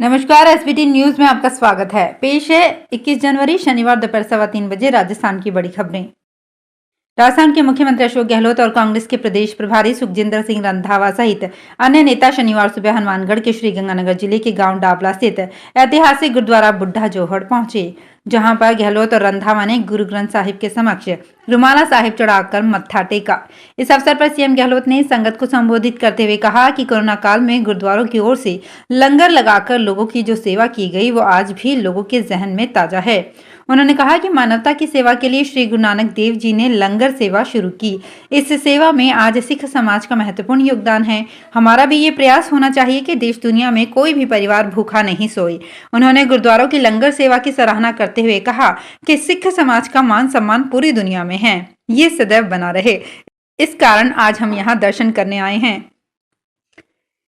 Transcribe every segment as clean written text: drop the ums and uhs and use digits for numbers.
नमस्कार, SBT news में आपका स्वागत है। पेश है 21 जनवरी शनिवार दोपहर 3:15 बजे राजस्थान की बड़ी खबरें। राजस्थान के मुख्यमंत्री अशोक गहलोत और कांग्रेस के प्रदेश प्रभारी सुखजिंदर सिंह रंधावा सहित अन्य नेता शनिवार सुबह हनुमानगढ़ के श्रीगंगानगर जिले के गांव डाबला स्थित ऐतिहासिक गुरुद्वारा बुढ़ा जोहड़ पहुंचे, जहां पर गहलोत और रंधावा ने गुरु ग्रंथ साहिब के समक्ष रुमाला साहिब चढ़ाकर मत्था टेका। इस अवसर पर सीएम गहलोत ने संगत को संबोधित करते हुए कहा कि कोरोना काल में गुरुद्वारों की ओर से लंगर लगाकर लोगों की जो सेवा की गई वो आज भी लोगों के जहन में ताजा है। उन्होंने कहा कि मानवता की सेवा के लिए श्री गुरु नानक देव जी ने लंगर सेवा शुरू की। इस सेवा में आज सिख समाज का महत्वपूर्ण योगदान है। हमारा भी ये प्रयास होना चाहिए कि देश दुनिया में कोई भी परिवार भूखा नहीं सोए। उन्होंने गुरुद्वारों की लंगर सेवा की सराहना करते हुए कहा कि सिख समाज का मान सम्मान पूरी दुनिया में है, ये सदैव बना रहे। इस कारण आज हम यहाँ दर्शन करने आए हैं।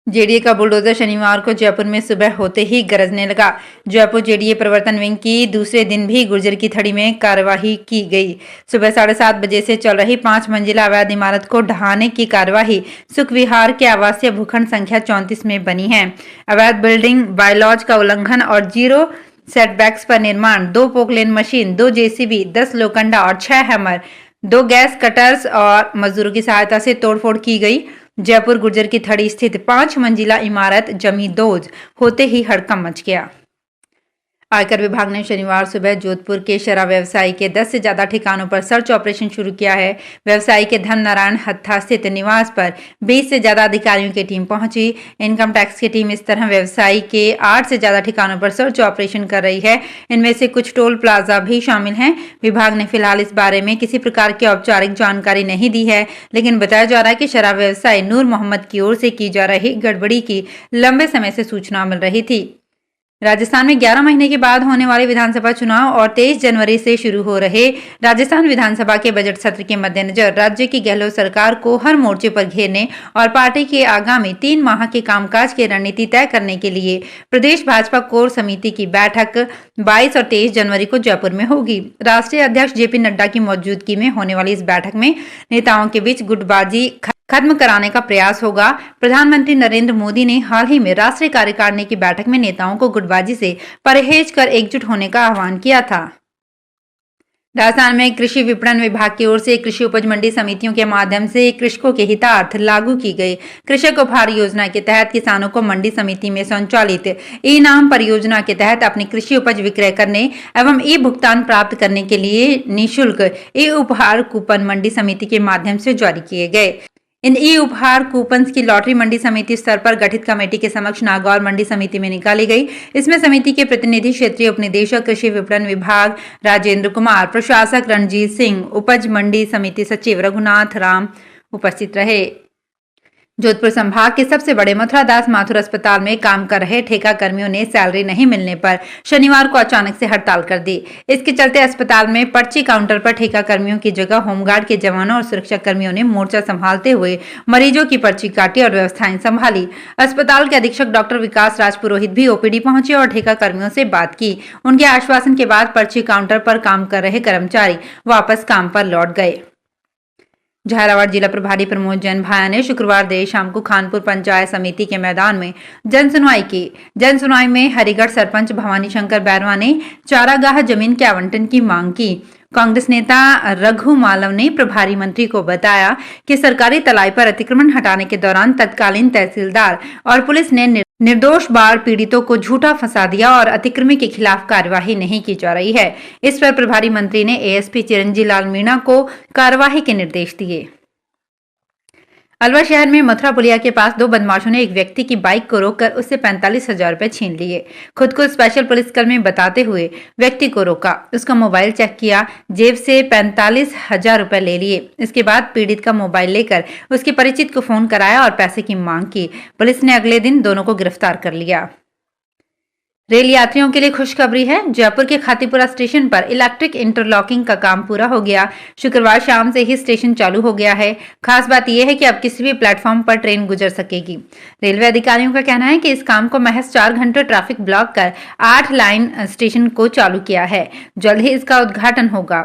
जेडीए का बुलडोजर शनिवार को जयपुर में सुबह होते ही गरजने लगा। जयपुर जेडीए प्रवर्तन विंग की दूसरे दिन भी गुर्जर की थड़ी में कार्यवाही की गई। सुबह 7:30 बजे से चल रही 5 मंजिला अवैध इमारत को ढहाने की कार्यवाही सुख विहार के आवासीय भूखंड संख्या 34 में बनी है। अवैध बिल्डिंग बायलॉज का उल्लंघन और जीरो सेटबैक्स पर निर्माण, 2 पोकलेन मशीन, 2 जेसीबी, 10 लोखंडा और 6 हैमर, 2 गैस कटर्स और मजदूरों की सहायता से तोड़फोड़ की गई। जयपुर गुर्जर की थड़ी स्थित 5 मंजिला इमारत जमी दोज होते ही हड़कंप मच गया। आयकर विभाग ने शनिवार सुबह जोधपुर के शराब व्यवसायी के 10 से ज्यादा ठिकानों पर सर्च ऑपरेशन शुरू किया है। व्यवसायी के धर्मनारायण हत्था स्थित निवास पर 20 से ज्यादा अधिकारियों की टीम पहुंची। इनकम टैक्स की टीम इस तरह व्यवसायी के 8 से ज्यादा ठिकानों पर सर्च ऑपरेशन कर रही है। इनमें से कुछ टोल प्लाजा भी शामिल हैं। विभाग ने फिलहाल इस बारे में किसी प्रकार की औपचारिक जानकारी नहीं दी है, लेकिन बताया जा रहा है कि शराब व्यवसायी नूर मोहम्मद की ओर से की जा रही गड़बड़ी की लंबे समय से सूचना मिल रही थी। राजस्थान में 11 महीने के बाद होने वाले विधानसभा चुनाव और 23 जनवरी से शुरू हो रहे राजस्थान विधानसभा के बजट सत्र के मद्देनजर राज्य की गहलोत सरकार को हर मोर्चे पर घेरने और पार्टी के आगामी 3 माह के कामकाज की रणनीति तय करने के लिए प्रदेश भाजपा कोर समिति की बैठक 22 और 23 जनवरी को जयपुर में होगी। राष्ट्रीय अध्यक्ष जेपी नड्डा की मौजूदगी में होने वाली इस बैठक में नेताओं के बीच गुटबाजी खत्म कराने का प्रयास होगा। प्रधानमंत्री नरेंद्र मोदी ने हाल ही में राष्ट्रीय कार्यकारिणी की बैठक में नेताओं को गुटबाजी से परहेज कर एकजुट होने का आह्वान किया था। राजस्थान में कृषि विपणन विभाग की ओर से कृषि उपज मंडी समितियों के माध्यम से कृषकों के हितार्थ लागू की गई कृषक उपहार योजना के तहत किसानों को मंडी समिति में संचालित ई नाम परियोजना के तहत अपनी कृषि उपज विक्रय करने एवं ई भुगतान प्राप्त करने के लिए निःशुल्क ई उपहार कूपन मंडी समिति के माध्यम से जारी किए गए। इन ई उपहार कूपन्स की लॉटरी मंडी समिति स्तर पर गठित कमेटी के समक्ष नागौर मंडी समिति में निकाली गई। इसमें समिति के प्रतिनिधि क्षेत्रीय उपनिदेशक कृषि विपणन विभाग राजेंद्र कुमार, प्रशासक रणजीत सिंह, उपज मंडी समिति सचिव रघुनाथ राम उपस्थित रहे। जोधपुर संभाग के सबसे बड़े मथुरादास माथुर अस्पताल में काम कर रहे ठेका कर्मियों ने सैलरी नहीं मिलने पर शनिवार को अचानक से हड़ताल कर दी। इसके चलते अस्पताल में पर्ची काउंटर पर ठेका कर्मियों की जगह होमगार्ड के जवानों और सुरक्षा कर्मियों ने मोर्चा संभालते हुए मरीजों की पर्ची काटी और व्यवस्थाएं संभाली। अस्पताल के अधीक्षक डॉक्टर विकास राज पुरोहित भी ओपीडी पहुंचे और ठेका कर्मियों से बात की। उनके आश्वासन के बाद पर्ची काउंटर पर काम कर रहे कर्मचारी वापस काम पर लौट गए। झालावाड़ जिला प्रभारी प्रमोद जैन भाया ने शुक्रवार देर शाम को खानपुर पंचायत समिति के मैदान में जनसुनवाई की। जनसुनवाई में हरिगढ़ सरपंच भवानी शंकर बैरवा ने चारागाह जमीन के आवंटन की मांग की। कांग्रेस नेता रघु मालव ने प्रभारी मंत्री को बताया कि सरकारी तलाई पर अतिक्रमण हटाने के दौरान तत्कालीन तहसीलदार और पुलिस ने निर्दोष बाढ़ पीड़ितों को झूठा फंसा दिया और अतिक्रमी के खिलाफ कार्यवाही नहीं की जा रही है। इस पर प्रभारी मंत्री ने एएसपी चिरंजी लाल मीणा को कार्यवाही के निर्देश दिए। अलवर शहर में मथुरा पुलिया के पास 2 बदमाशों ने एक व्यक्ति की बाइक को रोककर उससे 45,000 रुपए छीन लिए। खुद को स्पेशल पुलिसकर्मी बताते हुए व्यक्ति को रोका, उसका मोबाइल चेक किया, जेब से 45,000 रुपए ले लिए। इसके बाद पीड़ित का मोबाइल लेकर उसके परिचित को फोन कराया और पैसे की मांग की। पुलिस ने अगले दिन दोनों को गिरफ्तार कर लिया। रेल यात्रियों के लिए खुशखबरी है। जयपुर के खातीपुरा स्टेशन पर इलेक्ट्रिक इंटरलॉकिंग का काम पूरा हो गया। शुक्रवार शाम से ही स्टेशन चालू हो गया है। खास बात यह है कि अब किसी भी प्लेटफॉर्म पर ट्रेन गुजर सकेगी। रेलवे अधिकारियों का कहना है कि इस काम को महज 4 घंटे ट्रैफिक ब्लॉक कर 8 लाइन स्टेशन को चालू किया है। जल्द ही इसका उद्घाटन होगा।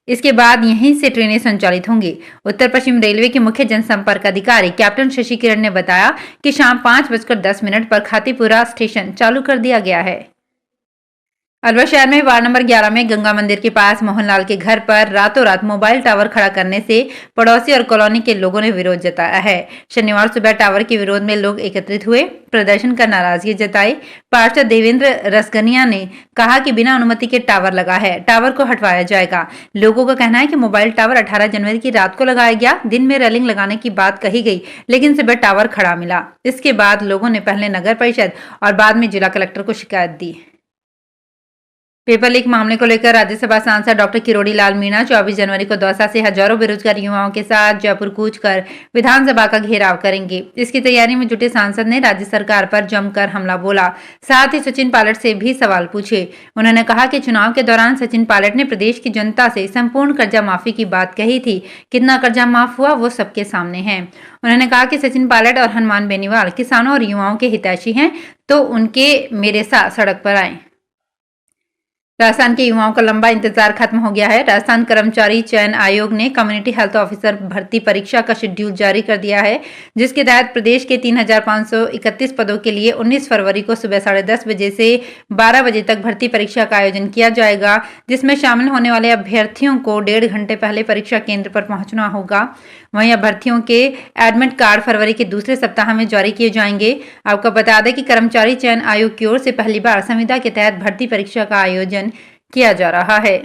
इसके बाद यहीं से ट्रेनें संचालित होंगी। उत्तर पश्चिम रेलवे के मुख्य जनसंपर्क अधिकारी कैप्टन शशि किरण ने बताया कि शाम 5:10 पर खातीपुरा स्टेशन चालू कर दिया गया है। अलवर शहर में वार्ड नंबर 11 में गंगा मंदिर के पास मोहनलाल के घर पर रातों रात मोबाइल टावर खड़ा करने से पड़ोसी और कॉलोनी के लोगों ने विरोध जताया है। शनिवार सुबह टावर के विरोध में लोग एकत्रित हुए, प्रदर्शन कर नाराजगी जताई। पार्षद देवेंद्र रसगनिया ने कहा कि बिना अनुमति के टावर लगा है, टावर को हटवाया जाएगा। लोगों का कहना है कि मोबाइल टावर 18 जनवरी की रात को लगाया गया। दिन में रेलिंग लगाने की बात कही गई, लेकिन सुबह टावर खड़ा मिला। इसके बाद लोगों ने पहले नगर परिषद और बाद में जिला कलेक्टर को शिकायत दी। पेपर लीक मामले को लेकर राज्यसभा सांसद डॉक्टर किरोड़ी लाल मीणा 24 जनवरी को दौसा से हजारों बेरोजगार युवाओं के साथ जयपुर कूच कर विधानसभा का घेराव करेंगे। इसकी तैयारी में जुटे सांसद ने राज्य सरकार पर जमकर हमला बोला। साथ ही सचिन पायलट से भी सवाल पूछे। उन्होंने कहा कि चुनाव के दौरान सचिन पायलट ने प्रदेश की जनता से संपूर्ण कर्जा माफी की बात कही थी। कितना कर्जा माफ हुआ वो सबके सामने है। उन्होंने कहा कि सचिन पायलट और हनुमान बेनीवाल किसानों और युवाओं के हितैषी हैं, तो उनके मेरे साथ सड़क पर आए। राजस्थान के युवाओं का लंबा इंतजार खत्म हो गया है। राजस्थान कर्मचारी चयन आयोग ने कम्युनिटी हेल्थ ऑफिसर भर्ती परीक्षा का शेड्यूल जारी कर दिया है, जिसके तहत प्रदेश के 3531 पदों के लिए 19 फरवरी को सुबह 10:30 बजे से 12 बजे तक भर्ती परीक्षा का आयोजन किया जाएगा, जिसमें शामिल होने वाले अभ्यर्थियों को 1.5 घंटे पहले परीक्षा केंद्र पर पहुंचना होगा। वहीं अभ्यर्थियों के एडमिट कार्ड फरवरी के दूसरे सप्ताह में जारी किए जाएंगे। आपको बता दें कि कर्मचारी चयन आयोग की ओर से पहली बार संविदा के तहत भर्ती परीक्षा का आयोजन किया जा रहा है।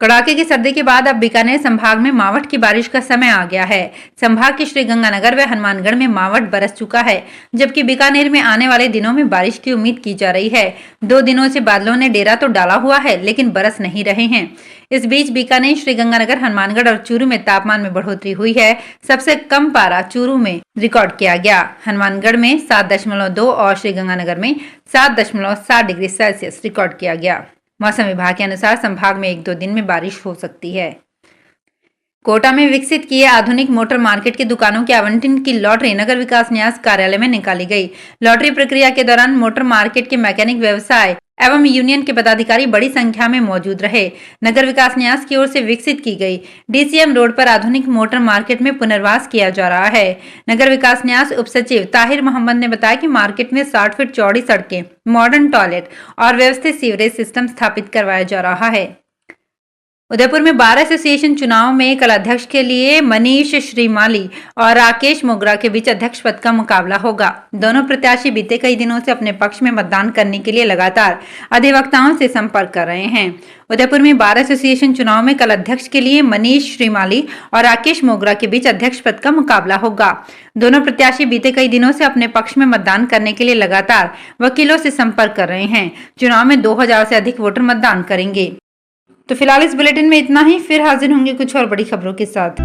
कड़ाके की सर्दी के बाद अब बीकानेर संभाग में मावठ की बारिश का समय आ गया है। संभाग के श्रीगंगानगर व हनुमानगढ़ में मावठ बरस चुका है, जबकि बीकानेर में आने वाले दिनों में बारिश की उम्मीद की जा रही है। 2 दिनों से बादलों ने डेरा तो डाला हुआ है, लेकिन बरस नहीं रहे हैं। इस बीच बीकानेर, श्रीगंगानगर, हनुमानगढ़ और चूरू में तापमान में बढ़ोतरी हुई है। सबसे कम पारा चूरू में रिकॉर्ड किया गया। हनुमानगढ़ में 7.2 और श्रीगंगानगर में 7.7 डिग्री सेल्सियस रिकॉर्ड किया गया। मौसम विभाग के अनुसार संभाग में 1-2 दिन में बारिश हो सकती है। कोटा में विकसित किए आधुनिक मोटर मार्केट की दुकानों के आवंटन की लॉटरी नगर विकास न्यास कार्यालय में निकाली गई। लॉटरी प्रक्रिया के दौरान मोटर मार्केट के मैकेनिक व्यवसाय एवं यूनियन के पदाधिकारी बड़ी संख्या में मौजूद रहे। नगर विकास न्यास की ओर से विकसित की गई डीसीएम रोड पर आधुनिक मोटर मार्केट में पुनर्वास किया जा रहा है। नगर विकास न्यास उप सचिव ताहिर मोहम्मद ने बताया कि मार्केट में 60 फीट चौड़ी सड़कें, मॉडर्न टॉयलेट और व्यवस्थित सीवरेज सिस्टम स्थापित करवाया जा रहा है। उदयपुर में बार एसोसिएशन चुनाव में कल अध्यक्ष के लिए मनीष श्रीमाली और राकेश मोगरा के बीच अध्यक्ष पद का मुकाबला होगा। दोनों प्रत्याशी बीते कई दिनों से अपने पक्ष में मतदान करने के लिए लगातार अधिवक्ताओं से संपर्क कर रहे हैं। उदयपुर में बार एसोसिएशन चुनाव में कल अध्यक्ष के लिए मनीष श्रीमाली और राकेश मोगरा के बीच अध्यक्ष पद का मुकाबला होगा। दोनों प्रत्याशी बीते कई दिनों से अपने पक्ष में मतदान करने के लिए लगातार वकीलों से संपर्क कर रहे हैं। चुनाव में 2000 से अधिक वोटर मतदान करेंगे। तो फिलहाल इस बुलेटिन में इतना ही। फिर हाजिर होंगे कुछ और बड़ी खबरों के साथ।